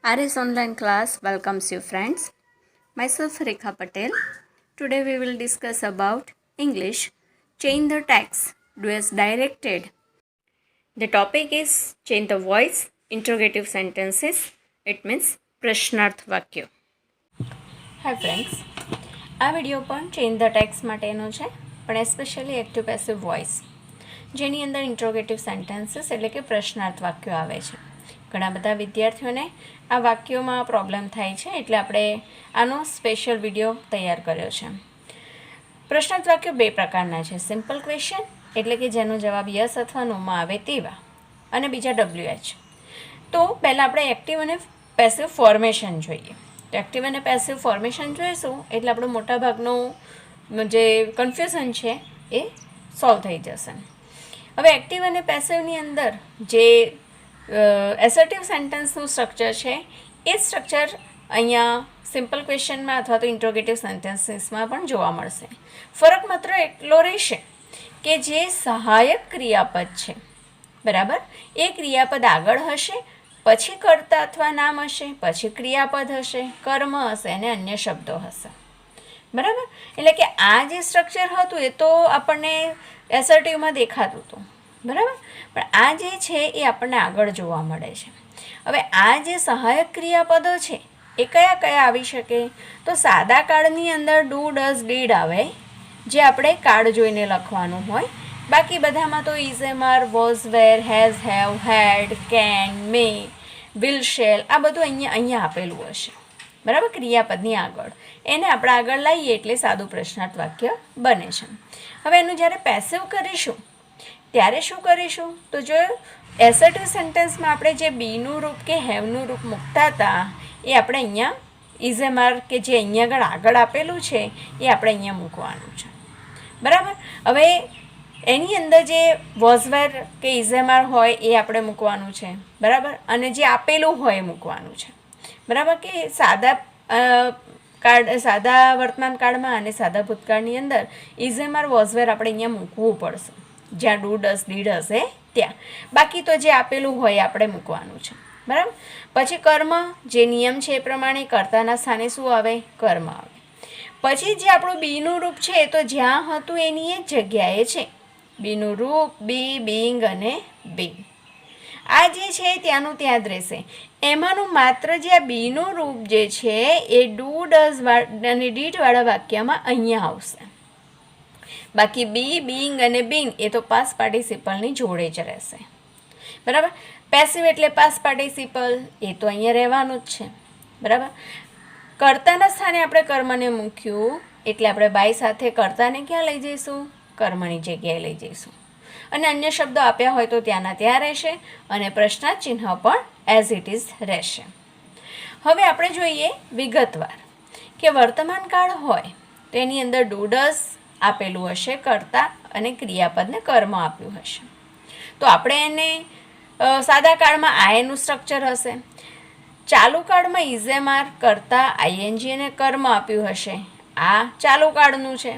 RS Online class welcomes you friends. Myself Rekha Patel. Today we will discuss about English. Change the text. Do as directed. The topic is change the voice. Interrogative sentences. It means પ્રશ્નાર્થ વાક્ય. Hi friends, આ video પણ change the text માટેનો છે, પણ especially active passive voice, જેની અંદર interrogative sentences એટલે કે પ્રશ્નાર્થ વાક્યો આવે છે. ઘણા બધા વિદ્યાર્થીઓને આ વાક્યોમાં પ્રોબ્લેમ થાય છે, એટલે આપણે આનો સ્પેશિયલ વિડીયો તૈયાર કર્યો છે. પ્રશ્નાર્થ વાક્યો બે પ્રકારના છે. સિમ્પલ ક્વેશ્ચન એટલે કે જેનો જવાબ યસ અથવા નોમાં આવે તેવા, અને બીજા WH. તો પહેલાં આપણે એક્ટિવ અને પેસિવ ફોર્મેશન જોઈએ. તો એક્ટિવ અને પેસિવ ફોર્મેશન જોઈશું એટલે આપણો મોટાભાગનું જે કન્ફ્યુઝન છે એ સોલ્વ થઈ જશે. હવે એક્ટિવ અને પેસિવની અંદર જે એસર્ટિવ સેન્ટેન્સનું સ્ટ્રક્ચર છે એ સ્ટ્રક્ચર અહીંયા સિમ્પલ ક્વેશ્ચનમાં અથવા તો ઇન્ટ્રોગેટિવ સેન્ટેન્સીસમાં પણ જોવા મળશે. ફરક માત્ર એટલો રહેશે કે જે સહાયક ક્રિયાપદ છે, બરાબર, એ ક્રિયાપદ આગળ હશે, પછી કર્તા અથવા નામ હશે, પછી ક્રિયાપદ હશે, કર્મ હશે અને અન્ય શબ્દો હશે, બરાબર. એટલે કે આ જે સ્ટ્રક્ચર હતું એ તો આપણને એસર્ટિવમાં દેખાતું હતું, બરાબર, પણ આ જે છે એ આપણને આગળ જોવા મળે છે. હવે આ જે સહાયક ક્રિયાપદો છે એ કયા કયા આવી શકે? તો સાદા કાળની અંદર ડુ, ડઝ, ડીડ આવે, જે આપણે કાળ જોઈને લખવાનું હોય. બાકી બધામાં તો is, am, are, was, were, has, have, had, can, may, will, shall, આ બધું અહીંયા આપેલું હશે, બરાબર, ક્રિયાપદની આગળ. એને આપણે આગળ લાવીએ એટલે સાદું પ્રશ્નાર્થ વાક્ય બને છે. હવે એનું જ્યારે પેસિવ કરીશું ત્યારે શું કરીશું? તો જો એસર્ટિવ સેન્ટેન્સમાં આપણે જે બીનું રૂપ કે હેવનું રૂપ મૂકતા હતા એ આપણે અહીંયા ઇઝ, એમ, આર કે જે અહીંયા આગળ આપેલું છે એ આપણે અહીંયા મૂકવાનું છે, બરાબર. હવે એની અંદર જે વોઝ, વેર કે ઇઝ, એમ, આર હોય એ આપણે મૂકવાનું છે, બરાબર, અને જે આપેલું હોય એ મૂકવાનું છે, બરાબર. કે સાદા વર્તમાન કાળમાં અને સાદા ભૂતકાળની અંદર ઇઝ, એમ, આર, વોઝ, વેર આપણે અહીંયા મૂકવું પડશે, જ્યાં ડુ, ડઝ, ડીડ હશે ત્યાં. બાકી તો જે આપેલું હોય આપણે મૂકવાનું છે, બરાબર. પછી કર્મ, જે નિયમ છે એ પ્રમાણે કર્તાના સ્થાને શું આવે? કર્મ આવે. પછી જે આપણું બીનું રૂપ છે તો જ્યાં હતું એની એ જગ્યાએ છે. બીનું રૂપ બી, બીંગ અને બિંગ, આ જે છે ત્યાંનું ત્યાં જ રહેશે. એમાંનું માત્ર જે આ બીનું રૂપ જે છે એ ડુ, ડઝ અને ડીડવાળા વાક્યમાં અહીંયા આવશે. બાકી બી, બીંગ અને બિંગ એ તો પાસ્ટ પાર્ટિસિપલની જોડે જ રહેશે, બરાબર. પેસિવ એટલે પાસ્ટ પાર્ટિસિપલ, એ તો અહીંયા રહેવાનું જ છે, બરાબર. કર્તાના સ્થાને આપણે કર્મને મૂક્યું એટલે આપણે બાય સાથે કર્તાને ક્યાં લઈ જઈશું? કર્મની જગ્યાએ લઈ જઈશું. અને અન્ય શબ્દો આપ્યા હોય તો ત્યાંના ત્યાં રહેશે અને પ્રશ્નાર્થ ચિહ્ન પણ એઝ ઇટ ઇઝ રહેશે. હવે આપણે જોઈએ વિગતવાર કે વર્તમાન કાળ હોય તો એની અંદર ડુ, ડઝ આપેલું હશે, કર્તા અને ક્રિયાપદને કર્મ આપ્યું હશે. તો આપણે એને સાદા કાળમાં આયનું સ્ટ્રક્ચર હશે. ચાલુ કાળમાં ઇઝ, એમ, આર, કર્તા, આઈએનજી અને કર્મ આપ્યું હશે. આ ચાલુ કાળનું છે.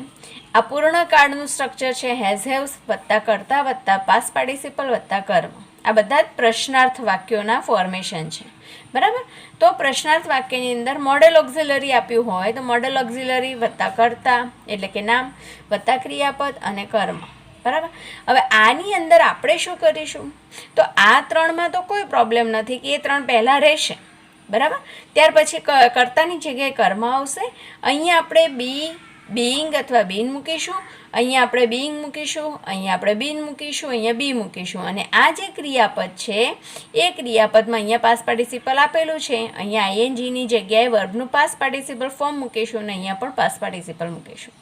આ પૂર્ણ કાળનું સ્ટ્રક્ચર છે હેઝ, હેવ્સ વત્તા કર્તા વત્તા પાસ્ટ પાર્ટિસિપલ વત્તા કર્મ. આ બધા જ પ્રશ્નાર્થ વાક્યોના ફોર્મેશન છે, બરાબર. તો પ્રશ્નાર્થ વાક્યની અંદર મોડેલ ઓક્ઝિલરી આપ્યું હોય તો મોડેલ ઓક્ઝિલરી વત્તા કર્તા એટલે કે નામ વત્તા ક્રિયાપદ અને કર્મ, બરાબર. હવે આની અંદર આપણે શું કરીશું? તો આ ત્રણમાં તો કોઈ પ્રોબ્લેમ નથી કે એ ત્રણ પહેલાં રહેશે, બરાબર. ત્યાર પછી કર્તાની જગ્યાએ કર્મ આવશે. અહીંયા આપણે બીઈંગ અથવા બીન મૂકીશું, અહીંયા આપણે બીઈંગ મૂકીશું, અહીંયા આપણે બીન મૂકીશું, અહીંયા બી મૂકીશું. અને આ જે ક્રિયાપદ છે એ ક્રિયાપદમાં અહીંયા પાસ્ટ પાર્ટિસિપલ આપેલું છે, અહીંયા આઈએનજીની જગ્યાએ વર્બનું પાસ્ટ પાર્ટિસિપલ ફોર્મ મૂકીશું અને અહીંયા પણ પાસ્ટ પાર્ટિસિપલ મૂકીશું.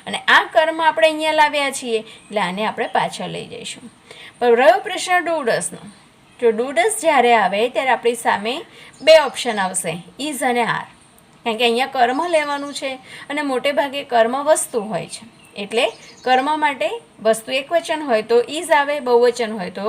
અને આ કર્મ આપણે અહીંયા લાવ્યા છીએ એટલે આને આપણે પાછળ લઈ જઈશું. પણ રહ્યો પ્રશ્ન ડુ, ડઝનો. જો ડુ, ડઝ જ્યારે આવે ત્યારે આપણી સામે બે ઓપ્શન આવશે, ઇઝ અને આર. કારણ કે અહીંયા કર્મ લેવાનું છે અને મોટે ભાગે કર્મ વસ્તુ હોય છે, એટલે કર્મ માટે વસ્તુ એકવચન હોય તો ઇઝ આવે, બહુવચન હોય તો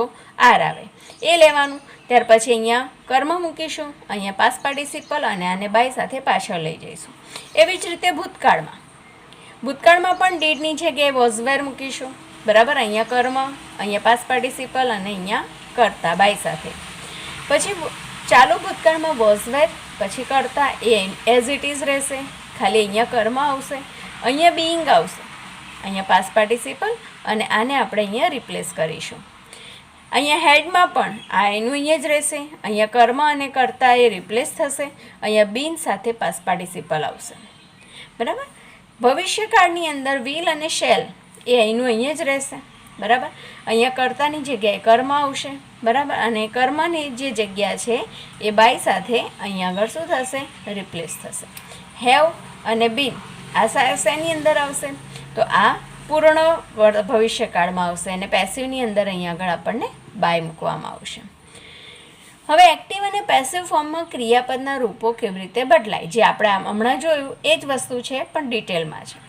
આર આવે, એ લેવાનું. ત્યાર પછી અહીંયા કર્મ મૂકીશું, અહીંયા પાસ્ટ પાર્ટિસિપલ અને આને બાય સાથે પાછળ લઈ જઈશું. એવી જ રીતે ભૂતકાળમાં પણ ડીડની જગ્યાએ વોઝ, વેર મૂકીશું, બરાબર. અહીંયા કર્મ, અહીંયા પાસ્ટ પાર્ટિસિપલ અને અહીંયા કર્તા બાય સાથે. પછી ચાલુ ભૂતકાળમાં વોઝ વેર પછી કરતા એ એઝ ઇટ ઇઝ રહેશે, ખાલી અહીંયા કર્મ આવશે, અહીંયા બીઈંગ આવશે, અહીંયા પાસ્ટ પાર્ટિસિપલ, અને આને આપણે અહીંયા રિપ્લેસ કરીશું. અહીંયા હેડમાં પણ આ એનું અહીંયા જ રહેશે, અહીંયા કર્મ અને કર્તા એ રિપ્લેસ થશે, અહીંયા બીન સાથે પાસ્ટ પાર્ટિસિપલ આવશે. બરાબર. ભવિષ્યકાળની અંદર વિલ અને શેલ એ અહીંનું અહીંયા જ રહેશે. બરાબર. અહીંયા કર્તાની જગ્યાએ કર્મ આવશે. બરાબર. અને કર્મની જે જગ્યા છે એ બાય સાથે અહીંયા આગળ શું થશે? રિપ્લેસ થશે. હેવ અને બીન આ શેની અંદર આવશે? તો આ પૂર્ણ ભવિષ્યકાળમાં આવશે, અને પેસિવની અંદર અહીંયા આગળ આપણને બાય મૂકવામાં આવશે. હવે એક્ટિવ અને પેસિવ ફોર્મમાં ક્રિયાપદના રૂપો કેવી રીતે બદલાય, જે આપણે હમણાં જોયું એ જ વસ્તુ છે પણ ડિટેલમાં છે.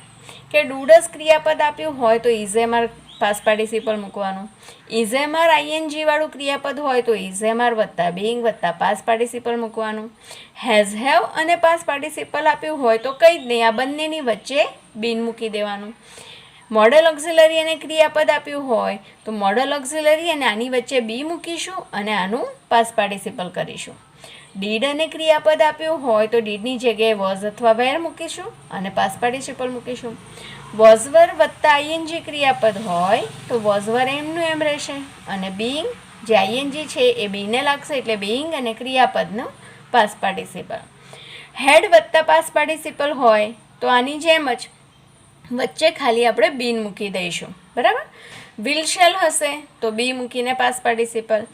કે ડુડસ ક્રિયાપદ આપ્યું હોય તો ઇઝેમઆર પાસ્ટ પાર્ટિસિપલ મૂકવાનું. ઇઝેમઆર આઈએનજી વાળું ક્રિયાપદ હોય તો ઇઝેમઆર વત્તા બીઈંગ વત્તા પાસ્ટ પાર્ટિસિપલ મૂકવાનું. હેઝ હેવ અને પાસ્ટ પાર્ટિસિપલ આપ્યું હોય તો કંઈ જ નહીં, આ બંનેની વચ્ચે બીન મૂકી દેવાનું. મોડલ ઓક્ઝિલરી અને ક્રિયાપદ આપ્યું હોય તો મોડલ ઓક્ઝિલરી અને આની વચ્ચે બી મૂકીશું અને આનું પાસ્ટ પાર્ટિસિપલ કરીશું. ડીડ અને ક્રિયાપદ આપ્યું હોય તો ડીડની જગ્યાએ વોઝ અથવા વેર મૂકીશું અને પાસ્ટ પાર્ટિસિપલ મૂકીશું. વોઝવર વત્તા આઈએનજી ક્રિયાપદ હોય તો વોઝવર એમનું એમ રહેશે, અને બીઈંગ જે આઈએનજી છે એ બીને લાગશે એટલે બીઈંગ અને ક્રિયાપદનું પાસ્ટ પાર્ટિસિપલ. હેડ વત્તા પાસ્ટ પાર્ટિસિપલ હોય તો આની જેમ જ વચ્ચે ખાલી આપણે બીન મૂકી દઈશું. બરાબર. વિલ શેલ હશે તો બી મૂકીને past participle.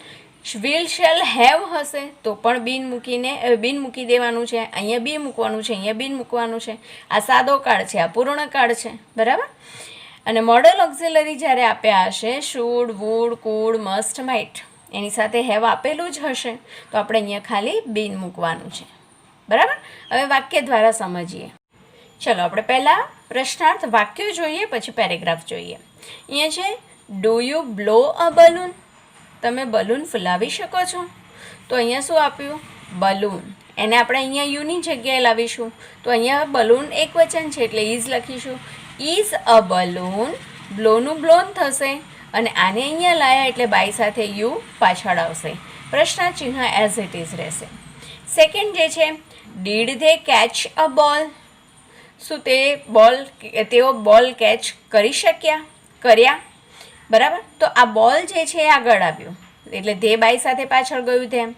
Will shall have હશે તો પણ બીન મૂકી દેવાનું છે, અહીંયા બી મૂકવાનું છે, અહીંયા બીન મૂકવાનું છે. આ સાદો કાળ છે, આ પૂર્ણ કાળ છે. બરાબર. અને મોડલ ઓક્ઝિલરી જ્યારે આપ્યા હશે should, would, could, must, might, એની સાથે હેવ આપેલું જ હશે તો આપણે અહીંયા ખાલી બીન મૂકવાનું છે. બરાબર. હવે વાક્ય દ્વારા સમજીએ. ચલો આપણે પહેલાં પ્રશ્નાર્થ વાક્યો જોઈએ, પછી પેરેગ્રાફ જોઈએ. અહીંયા છે do you blow a balloon, તમે બલૂન ફુલાવી શકો છો? તો અહીંયા શું આપ્યું? બલૂન. એને આપણે અહીંયા યુની જગ્યાએ લાવીશું તો અહીંયા બલૂન એક વચન છે એટલે ઇઝ લખીશું. ઇઝ અ બલૂન, બ્લોનું બ્લોન થશે, અને આને અહીંયા લાયા એટલે બાય સાથે યુ પાછળ આવશે. પ્રશ્ન ચિહ્ન એઝ ઇટ ઇઝ રહેશે. સેકન્ડ જે છે ડીડ ધે કેચ અ બોલ, શું તેઓ બોલ કેચ કરી કર્યા? બરાબર. તો આ બોલ જે છે એ આગળ આવ્યું એટલે ધે બાય સાથે પાછળ ગયું ધેમ.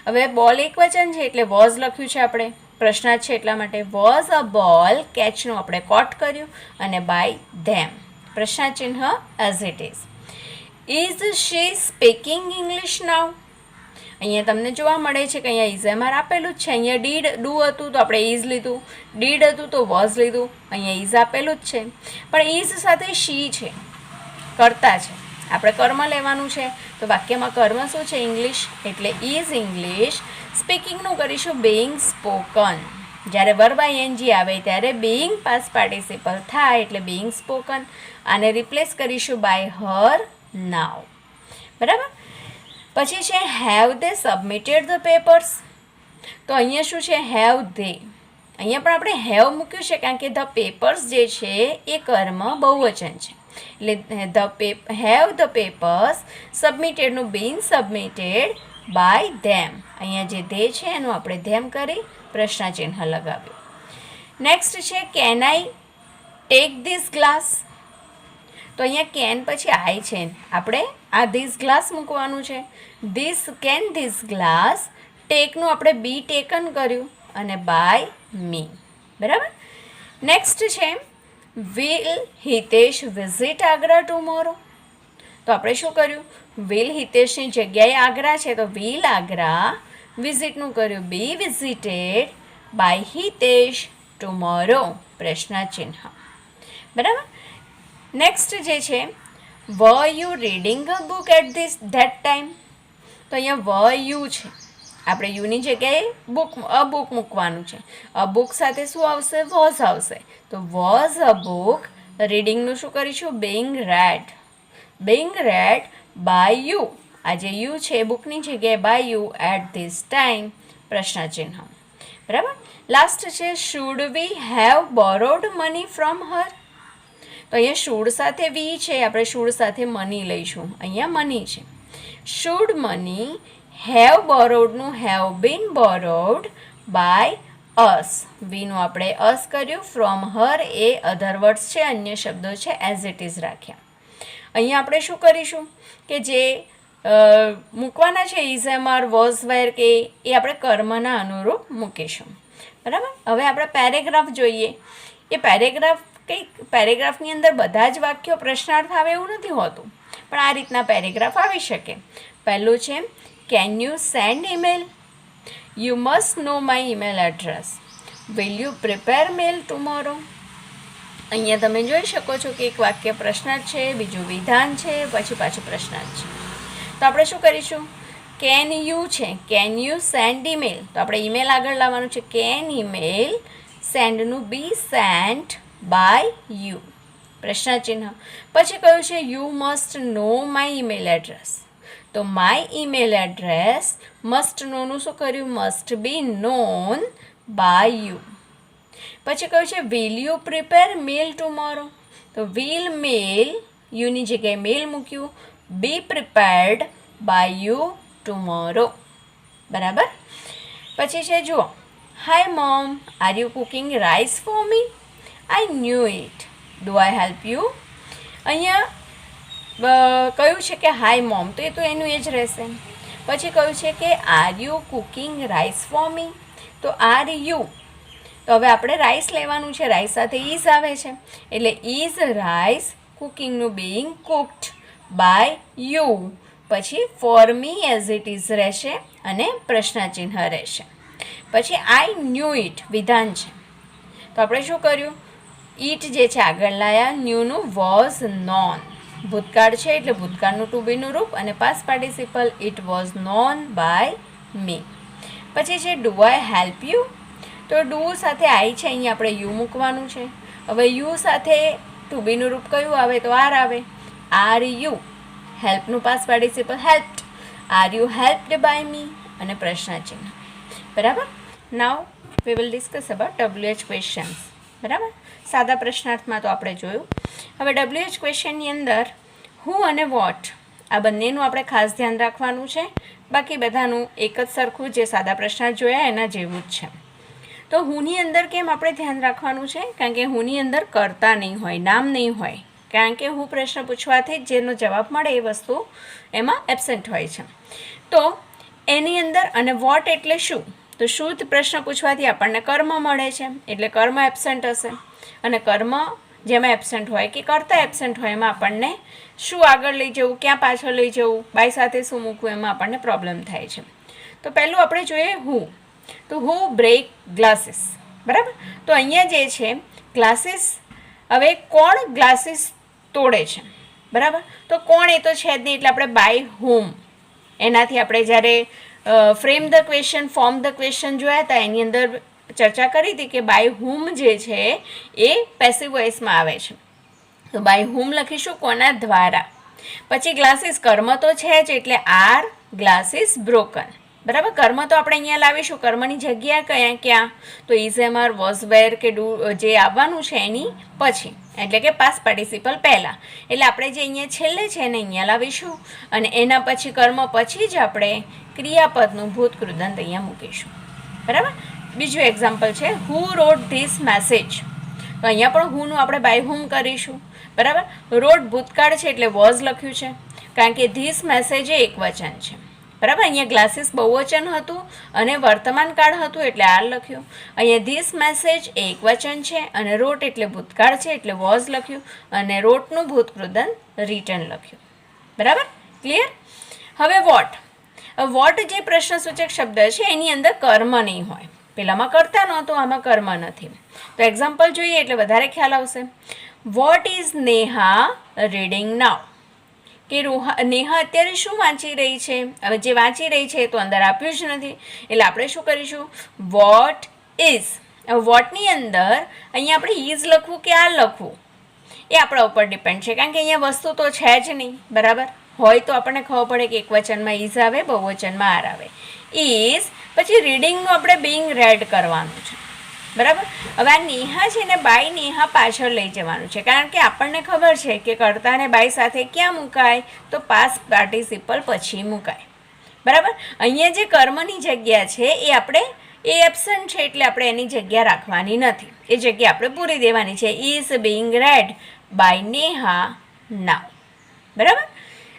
હવે બોલ એક વચન છે એટલે વોઝ લખ્યું છે આપણે, પ્રશ્નાર્થ છે એટલા માટે. વોઝ અ બોલ કેચનું આપણે કોટ કર્યું અને બાય ધેમ. પ્રશ્નાર્થ ચિહ્ન as it is. Is she speaking English now? અહીંયા તમને જોવા મળે છે કે અહીંયા ઇઝેમઆર આપેલું જ છે. અહીંયા ડીડ ડુ હતું તો આપણે ઇઝ લીધું, ડીડ હતું તો વોઝ લીધું, અહીંયા ઇઝ આપેલું જ છે. પણ ઇઝ સાથે શી છે, કરતા છે, આપણે કર્મ લેવાનું છે તો વાક્યમાં કર્મ શું છે? ઇંગ્લિશ, એટલે ઇઝ ઇંગ્લિશ. સ્પીકિંગનું કરીશું બીઈંગ સ્પોકન. જ્યારે વર્બ આઈએનજી આવે ત્યારે બીઈંગ પાસ્ટ પાર્ટિસિપલ થાય એટલે બીઈંગ સ્પોકન. આને રિપ્લેસ કરીશું બાય હર નાવ. બરાબર. પછી છે have they submitted the papers, તો અહીંયા શું છે? Have they. અહીંયા પણ આપણે હેવ મૂક્યું છે કારણ કે ધ પેપર્સ જે છે એ કર્મ બહુવચન છે એટલે હેવ ધ પેપર્સ સબમિટેડનું બીન સબમિટેડ બાય ધેમ. અહીંયા જે ધે છે એનું આપણે ધેમ કરી પ્રશ્ન ચિહ્ન લગાવ્યું. નેક્સ્ટ છે can I take this glass, તો અહીંયા કેન પછી આઈ છે, આપણે આ ધીસ ગ્લાસ મૂકવાનું છે. ધીસ ગ્લાસ, ટેકનું આપણે બી ટેકન કર્યું અને બાય મી. બરાબર. નેક્સ્ટ છે will Hitesh visit Agra tomorrow, તો આપણે શું કર્યું? વિલ હિતેશની જગ્યાએ આગ્રા છે તો વિલ આગ્રા, વિઝિટનું કર્યું be visited by Hitesh tomorrow. પ્રશ્ન ચિહ્ન. બરાબર. નેક્સ્ટ જે છે were you reading a book at that time, તો અહીંયા વર યુ છે, આપણે યુની જગ્યાએ અ બુક મૂકવાનું છે. અ બુક સાથે શું આવશે? વોઝ આવશે. તો વોઝ અ બુક, રીડિંગનું શું કરીશું? Being read by you. આ જે યુ છે બુકની જગ્યાએ by you at this time. પ્રશ્ન ચિહ્ન. બરાબર. લાસ્ટ છે should we have borrowed money from her, તો અહીંયા શુડ સાથે વી છે, આપણે શુડ સાથે મની લઈશું. અહીંયા મની છે. શુડ મની હેવ બોરોડનું have been borrowed by us. વીનું આપણે અસ કર્યું. From her A other words છે, અન્ય શબ્દો છે, એઝ ઇટ ઇઝ રાખ્યા. અહીંયા આપણે શું કરીશું કે જે મૂકવાના છે is am are was were કે એ આપણે કર્મના અનુરૂપ મૂકીશું. બરાબર. હવે આપણે પેરેગ્રાફ જોઈએ. એ પેરેગ્રાફની અંદર બધા જ વાક્યો પ્રશ્નાર્થ આવે એવું નથી હોતું, પણ આ રીતના પેરેગ્રાફ આવી શકે. પહેલું છે can you send email? You must know my email address. Will you prepare mail tomorrow? અહીંયા તમે જોઈ શકો છો કે એક વાક્ય પ્રશ્નાર્થ છે, બીજું વિધાન છે, પછી પાછું પ્રશ્નાર્થ છે. તો આપણે શું કરીશું? કેન યુ છે, કેન યુ સેન્ડ ઈમેલ, તો આપણે ઈમેલ આગળ લાવવાનું છે. કેન ઈમેલ, સેન્ડનું બી સેન્ટ બાય યુ, પ્રશ્ન ચિહ્ન. પછી કયું છે you must know my email address, તો માય ઈમેલ એડ્રેસ મસ્ટ નોનું શું કર્યું? Must be known by you. પછી કયું છે will you prepare mail tomorrow, તો વિલ મેલ, યુની જગ્યાએ મેલ મૂક્યું, be prepared by you tomorrow. બરાબર. પછી છે જુઓ, hi mom, are you cooking rice for me? I knew it. Do I help you? અહીંયા કયું છે કે હાય મોમ, તો એ તો એનું એ જ રહેશે. પછી કયું છે કે R you cooking rice for મી, તો આર યુ, તો હવે આપણે રાઈસ લેવાનું છે, રાઈસ સાથે ઇઝ આવે છે, એટલે ઇઝ રાઈસ કુકિંગનું બીઇંગ કુકડ બાય યુ, પછી for me as it is રહેશે અને પ્રશ્નચિહ્ન રહેશે. પછી આઈ ન્યૂ ઇટ વિધાન છે, તો આપણે શું કર્યું? ઇટ જે છે આગળ લાયા, ન્યૂનું વોઝ નોન, ભૂતકાળ છે એટલે ભૂતકાળનું ટુ બીનું રૂપ, અને past participle it was known by me. પછી છે ડુ આઈ હેલ્પ યુ, તો ડુ સાથે આઈ છે, અહીંયા આપણે યુ મૂકવાનું છે. હવે યુ સાથે ટુ બીનું રૂપ કયું આવે? તો આર આવે. આર યુ, હેલ્પનું past participle helped, are you helped by me, અને પ્રશ્નચિહ્ન. બરાબર. Now we will discuss about WH questions. બરાબર. સાદા પ્રશ્નાર્થમાં તો આપણે જોયું. હવે WH ક્વેશ્ચનની અંદર હું અને વોટ આ બંનેનું આપણે ખાસ ધ્યાન રાખવાનું છે. બાકી બધાનું એક જ સરખું, જે સાદા પ્રશ્નાર્થ જોયા એના જેવું જ છે. તો હુંની અંદર કેમ આપણે ધ્યાન રાખવાનું છે? કારણ કે હુંની અંદર કર્તા નહીં હોય, નામ નહીં હોય, કારણ કે હું પ્રશ્ન પૂછવાથી જેનો જવાબ મળે એ વસ્તુ એમાં એબસેન્ટ હોય છે. તો એની અંદર અને વોટ એટલે શું? તો શુદ્ધ પ્રશ્ન પૂછવાથી આપણને કર્મ મળે છે, એટલે કર્મ એબસેન્ટ હશે. અને કર્મ જેમાં એબસેન્ટ હોય કે કર્તા એબસેન્ટ હોય એમાં આપણને શું આગળ લઈ જવું, ક્યાં પાછળ લઈ જવું, બાય સાથે શું મૂકવું, એમાં આપણને પ્રોબ્લેમ થાય છે. તો પહેલું આપણે જોઈએ હું. તો હું બ્રેક ગ્લાસીસ. બરાબર. તો અહીંયા જે છે ગ્લાસીસ, હવે કોણ ગ્લાસીસ તોડે છે? બરાબર. તો કોણ એ તો છે જ નહીં, એટલે આપણે બાય હુમ, એનાથી આપણે જ્યારે frame the question, form the question જોયા હતા એની અંદર ચર્ચા કરી હતી કે બાય હુમ જે છે એ પેસિવ વોઇસમાં આવે છે. તો બાય હુમ લખીશું, કોના દ્વારા. પછી ગ્લાસીસ, કર્મ તો છે જ, એટલે આર ગ્લાસીસ બ્રોકન. બરાબર. કર્મ તો આપણે અહીંયા લાવીશું, કર્મની જગ્યા ક્યાં? તો is am are was were કે ડુ જે આવવાનું છે એની પછી, એટલે કે પાસ્ટ પાર્ટિસિપલ પહેલાં. એટલે આપણે જે અહીંયા છેલ્લે છે એને અહીંયા લાવીશું, અને એના પછી કર્મ પછી જ આપણે ક્રિયાપદનું ભૂતકૃદંત અહીંયા મૂકીશું. બરાબર. બીજું એક્ઝામ્પલ છે હુ રોટ ધીસ મેસેજ, તો અહીંયા પણ હુનું આપણે બાય હુમ કરીશું. બરાબર. રોટ ભૂતકાળ છે એટલે વોઝ લખ્યું છે, કારણ કે ધીસ મેસેજ એ એક વચન છે. બરાબર. અહીંયા ગ્લાસીસ બહુવચન હતું અને વર્તમાન કાળ હતું એટલે આર લખ્યું. અહીંયા ધીસ મેસેજ એ એક વચન છે, અને રોટ એટલે ભૂતકાળ છે એટલે વોઝ લખ્યું, અને રોટનું ભૂતકૃદંત રિટર્ન લખ્યું. બરાબર. ક્લિયર. હવે વોટ. વોટ જે પ્રશ્નસૂચક શબ્દ છે એની અંદર કર્મ નહીં હોય. પેલામાં કરતા નહોતું, આમાં કર્મ નથી. તો એક્ઝામ્પલ જોઈએ એટલે વધારે ખ્યાલ આવશે. વોટ ઇઝ નેહા રીડિંગ નાઉ, કે નેહા અત્યારે શું વાંચી રહી છે? હવે જે વાંચી રહી છે એ તો અંદર આપ્યું જ નથી, એટલે આપણે શું કરીશું? What is. હવે વોટની અંદર અહીંયા આપણે ઇઝ લખવું કે આર લખવું એ આપણા ઉપર ડિપેન્ડ છે, કારણ કે અહીંયા વસ્તુ તો છે જ નહીં. બરાબર. હોય તો આપણને ખબર પડે કે એક વચનમાં ઇઝ આવે, બહુવચનમાં આર આવે. ઇઝ, પછી રીડિંગનું આપણે બિંગ રેડ કરવાનું છે. બરાબર. હવે આ નેહા છે ને બાય નેહા પાછળ લઈ જવાનું છે, કારણ કે આપણને ખબર છે કે કર્તાને બાય સાથે ક્યાં મુકાય? તો પાસ્ટ પાર્ટિસિપલ પછી મુકાય. બરાબર. અહીંયા જે કર્મની જગ્યા છે એ આપણે એ એબસન્ટ છે એટલે આપણે એની જગ્યા રાખવાની નથી, એ જગ્યા આપણે પૂરી દેવાની છે. Is being read by Neha now. બરાબર.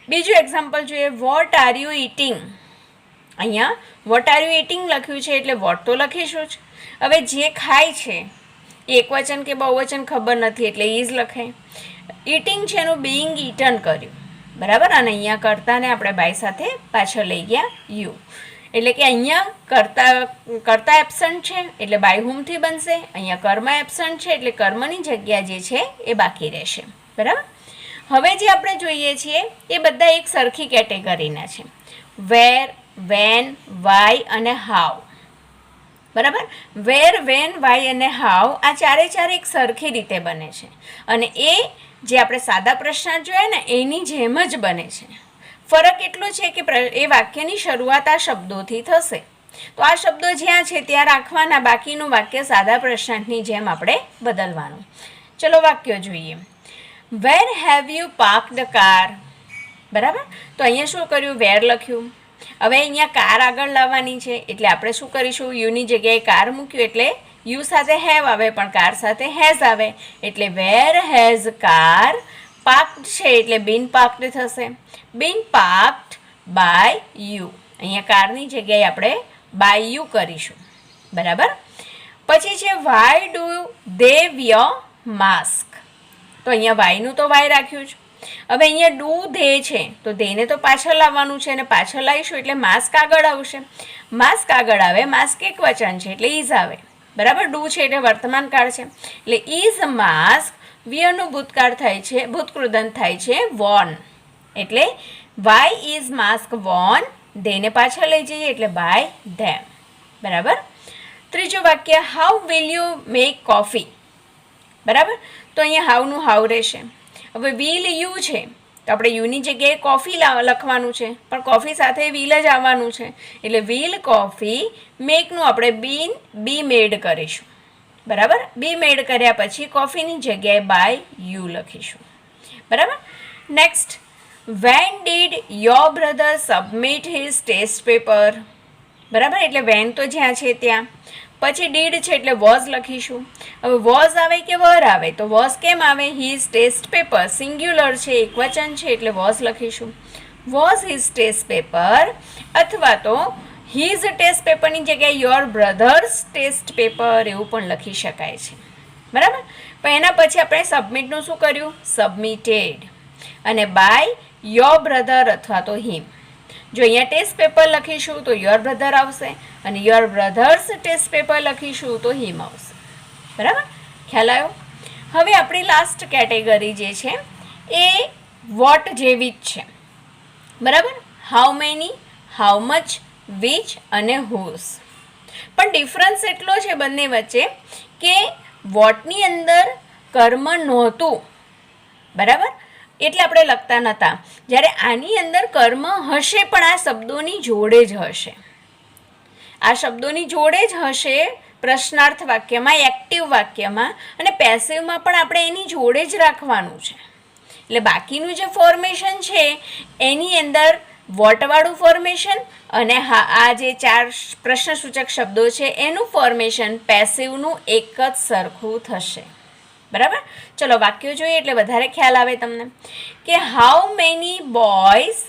બીજું એક્ઝામ્પલ જોઈએ. What are you eating. અહીંયા વોટ આર યુ ઇટિંગ લખ્યું છે એટલે વોટ તો લખીશું જ. હવે જે ખાય છે એ એકવચન કે બહુવચન ખબર નથી એટલે ઇઝ લખાય. ઇટિંગ છે એનું બિંગ ઇટન કર્યું. બરાબર. અને અહીંયા કર્તાને આપણે બાય સાથે પાછળ લઈ ગયા યુ, એટલે કે અહીંયા કર્તા એબસન્ટ છે એટલે બાય હુમથી બનશે. અહીંયા કર્મ એબસન્ટ છે એટલે કર્મની જગ્યા જે છે એ બાકી રહેશે. બરાબર. હવે જે આપણે જોઈએ છીએ એ બધા એક સરખી કેટેગરીના છે. વેર, વેન, વાય અને હાઉ. બરાબર. વેર, વેન, વાય અને હાઉ આ ચારે એક સરખી રીતે બને છે અને એ જે આપણે સાદા પ્રશ્ન જોયા ને એની જેમ જ બને છે. ફરક એટલો છે કે એ વાક્યની શરૂઆત આ શબ્દોથી થશે, તો આ શબ્દો જ્યાં છે ત્યાં રાખવાના, બાકીનું વાક્ય સાદા પ્રશ્નાર્થની જેમ આપણે બદલવાનું. ચલો વાક્યો જોઈએ. Where have you park the car. બરાબર. તો અહીંયા શું કર્યું? વેર લખ્યું. હવે અહીંયા કાર આગળ લાવવાની છે એટલે આપણે શું કરીશું? યુની જગ્યાએ કાર મૂક્યું એટલે યુ સાથે હેવ આવે પણ કાર સાથે હેઝ આવે એટલે વેર હેઝ કાર પાર્કડ છે એટલે બીન પાર્કડ થશે. બીન પાર્કડ બાય યુ. અહીંયા કારની જગ્યાએ આપણે બાય યુ કરીશું. બરાબર. પછી છે why do they wear mask. તો અહીંયા વાયનું તો વાય રાખ્યું છે. હવે અહીંયા ડુ ધે છે તો ધેને તો પાછળ લાવવાનું છે અને પાછળ લાવીશું એટલે માસ્ક આગળ આવશે. માસ્ક આગળ આવે, માસ્ક એક વચન છે એટલે ઇઝ આવે. બરાબર. ડુ છે એટલે વર્તમાન કાળ છે એટલે ઇઝ માસ્ક. વિયરનું ભૂતકાળ થાય છે, ભૂતકૃદંત થાય છે વોન એટલે વાય ઇઝ માસ્ક વોન. ધેને પાછળ લઈ જઈએ એટલે બાય ધેમ. બરાબર. ત્રીજું વાક્ય. How will you make coffee. બરાબર. તો અહીંયા હાઉનું હાઉ રહેશે. હવે વિલ યુ છે તો આપણે યુની જગ્યાએ કોફી લખવાનું છે પણ કોફી સાથે વિલ જ આવવાનું છે એટલે વિલ કોફી. મેકનું આપણે બી મેડ કરીશું. બરાબર. બી મેડ કર્યા પછી કોફીની જગ્યાએ બાય યુ લખીશું. બરાબર. Next. When did your brother submit his test paper. બરાબર. એટલે વેન તો જ્યાં છે ત્યાં. પછી ડીડ છે એટલે વોઝ લખીશું. હવે વોઝ આવે કે વર આવે? તો વોઝ કેમ આવે? હિઝ ટેસ્ટ પેપર સિંગ્યુલર છે, એક વચન છે એટલે વોઝ લખીશું. વોઝ હિઝ ટેસ્ટ પેપર અથવા તો હિઝ ટેસ્ટ પેપરની જગ્યાએ યોર બ્રધર્સ ટેસ્ટ પેપર એવું પણ લખી શકાય છે. બરાબર. પણ એના પછી આપણે સબમિટનું શું કર્યું? સબમિટેડ. અને બાય યોર બ્રધર અથવા તો હિમ. જો અહીંયા ટેસ્ટ પેપર લખીશું તો યોર બ્રધર આવશે અને યોર બ્રધર્સ ટેસ્ટ પેપર લખીશું તો હિમ આવશે. બરાબર. ખ્યાલ આવ્યો? હવે આપણી લાસ્ટ કેટેગરી જે છે એ વોટ જેવી જ છે. બરાબર. How many, how much, which અને હુઝ. પણ ડિફરન્સ એટલો છે બંને વચ્ચે કે વોટની અંદર કર્મ નહોતું. બરાબર. એટલે આપણે લખતા નહોતા. જ્યારે આની અંદર કર્મ હશે પણ આ શબ્દોની જોડે જ હશે. આ શબ્દોની જોડે જ હશે પ્રશ્નાર્થ વાક્યમાં, એક્ટિવ વાક્યમાં, અને પેસિવમાં પણ આપણે એની જોડે જ રાખવાનું છે. એટલે બાકીનું જે ફોર્મેશન છે એની અંદર વોટવાળું ફોર્મેશન અને આ જે 4 પ્રશ્નસૂચક શબ્દો છે એનું ફોર્મેશન પેસિવનું એક જ સરખું થશે. બરાબર. ચલો વાક્યો જોઈએ એટલે વધારે ખ્યાલ આવે તમને કે how many boys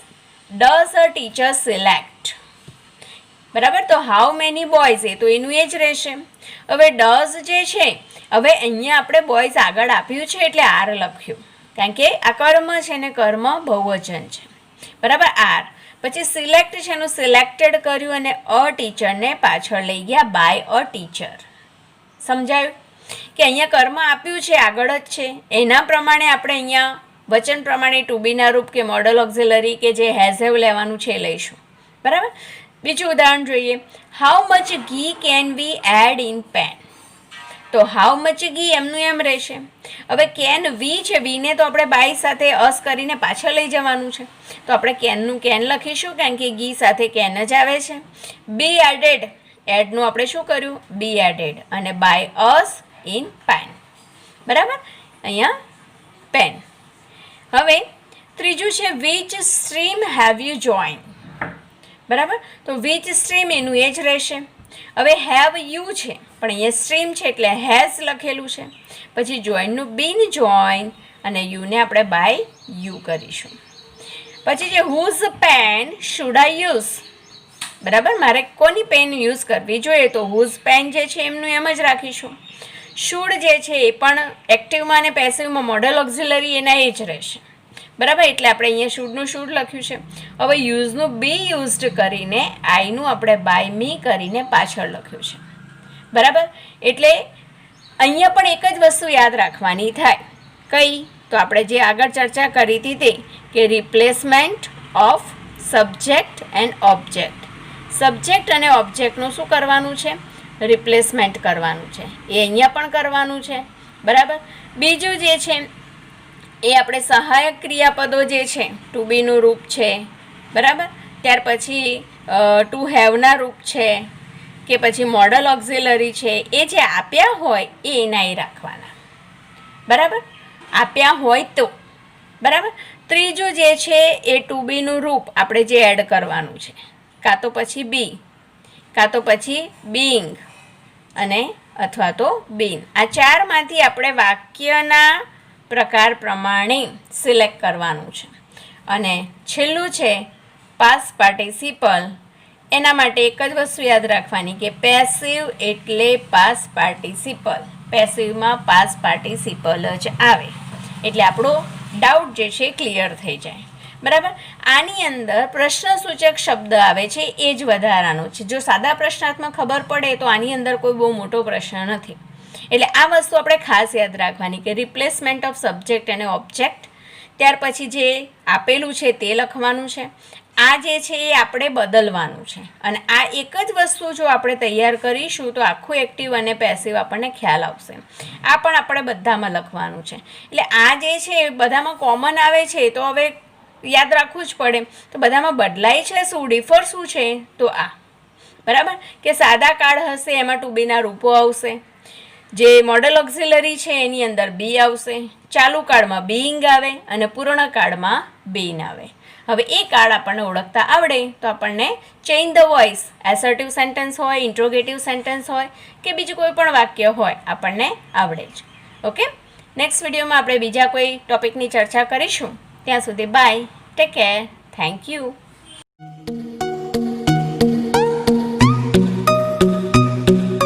does a teacher select. બરાબર. તો હાઉ મેની બોયઝ એ તો એનું એ જ રહેશે. હવે ડઝ જે છે, હવે અહીંયા આપણે બોયઝ આગળ આપ્યું છે એટલે આર લખ્યું કારણ કે આ કર્મ છે ને કર્મ બહુવચન છે. બરાબર. આર. પછી સિલેક્ટ છે એનું સિલેક્ટેડ કર્યું અને અ ટીચરને પાછળ લઈ ગયા બાય અ ટીચર. સમજાયું કે અહીંયા કર્મ આપ્યું છે આગળ જ છે એના પ્રમાણે આપણે અહીંયા વચન પ્રમાણે ટુ બીના રૂપ કે મોડલ ઓક્ઝિલરી કે જે હેઝ હેવ લેવાનું છે એ લઈશું. બરાબર. બીજું ઉદાહરણ જોઈએ. How much ghee can we add in pen. તો હાઉ મચ ઘી એમનું એમ રહેશે. હવે કેન વી છે, વીને તો આપણે બાય સાથે અસ કરીને પાછળ લઈ જવાનું છે તો આપણે કેનનું કેન લખીશું કારણ કે ઘી સાથે કેન જ આવે છે. બી એડેડ, એડનું આપણે શું કર્યું? બી એડેડ અને બાય અસ ઇન પેન. બરાબર. અહીંયા પેન. હવે ત્રીજું છે which stream have you join. બરાબર. તો વિચ સ્ટ્રીમ એનું એ જ રહેશે. હવે હેવ યુ છે પણ અહીંયા સ્ટ્રીમ છે એટલે હેઝ લખેલું છે. પછી જોઈનનું બીન જોઈન અને યુને આપણે બાય યુ કરીશું. પછી જે whose pen should I use, બરાબર, મારે કોની પેન યુઝ કરવી જોઈએ તો હુઝ પેન જે છે એમનું એમ જ રાખીશું. શુડ જે છે એ પણ એક્ટિવમાં અને પેસિવમાં મોડલ ઓક્ઝિલરી એના એ જ રહેશે, બરાબર. એટલે આપણે અહીંયા શુડનું શુડ લખ્યું છે. હવે યુઝનું બી યુઝડ કરીને આઈનું આપણે બાય મી કરીને પાછળ લખ્યું છે, બરાબર. એટલે અહીંયા પણ એક જ વસ્તુ યાદ રાખવાની થાય. કઈ? તો આપણે જે આગળ ચર્ચા કરી હતી તે કે replacement of subject and object. Subject અને ઓબ્જેક્ટનું શું કરવાનું છે? રિપ્લેસમેન્ટ કરવાનું છે. એ અહીંયા પણ કરવાનું છે, બરાબર. બીજું જે છે એ આપણે સહાયક ક્રિયાપદો જે છે ટુ બીનું રૂપ છે, બરાબર. ત્યાર પછી ટુ હેવના રૂપ છે કે પછી મોડલ ઓક્ઝિલરી છે, એ જે આપ્યા હોય એ એના એ રાખવાના, બરાબર. આપ્યા હોય તો, બરાબર. ત્રીજું જે છે એ ટુ બીનું રૂપ આપણે જે એડ કરવાનું છે, કાં તો પછી બી, કાં તો પછી બીંગ અને અથવા તો બીન. આ ચારમાંથી આપણે વાક્યના પ્રકાર પ્રમાણે સિલેક્ટ કરવાનું છે. અને છેલ્લું છે પાસ્ટ પાર્ટિસિપલ. એના માટે એક જ વસ્તુ યાદ રાખવાની કે પેસિવ એટલે પાસ્ટ પાર્ટિસિપલ. પેસિવમાં પાસ્ટ પાર્ટિસિપલ જ આવે એટલે આપણો ડાઉટ જે છે ક્લિયર થઈ જાય, બરાબર. આની અંદર પ્રશ્નસૂચક શબ્દ આવે છે એ જ વધારાનો છે. જો સાદા પ્રશ્નાર્થમાં ખબર પડે તો આની અંદર કોઈ બહુ મોટો પ્રશ્ન નથી. એટલે આ વસ્તુ આપણે ખાસ યાદ રાખવાની કે રિપ્લેસમેન્ટ ઓફ સબ્જેક્ટ અને ઓબ્જેક્ટ. ત્યાર પછી જે આપેલું છે તે લખવાનું છે. આ જે છે એ આપણે બદલવાનું છે. અને આ એક જ વસ્તુ જો આપણે તૈયાર કરીશું તો આખું એક્ટિવ અને પેસિવ આપણને ખ્યાલ આવશે. આ પણ આપણે બધામાં લખવાનું છે. એટલે આ જે છે બધામાં કોમન આવે છે તો હવે યાદ રાખવું જ પડે. તો બધામાં બદલાય છે શું, ડિફર શું છે તો આ, બરાબર. કે સાદા કાળ હશે એમાં ટુ બીના રૂપો આવશે. જે મોડલ ઓક્ઝિલરી છે એની અંદર બી આવશે. ચાલુ કાળમાં બીઇંગ આવે અને પૂર્ણ કાળમાં બીન આવે. હવે એ કાળ આપણને ઓળખતા આવડે તો આપણને change the voice, assertive sentence હોય, ઇન્ટ્રોગેટિવ સેન્ટેન્સ હોય કે બીજું કોઈ પણ વાક્ય હોય આપણને આવડે જ. ઓકે. નેક્સ્ટ વિડીયોમાં આપણે બીજા કોઈ ટોપિકની ચર્ચા કરીશું. ત્યાં સુધી bye, take care, thank you.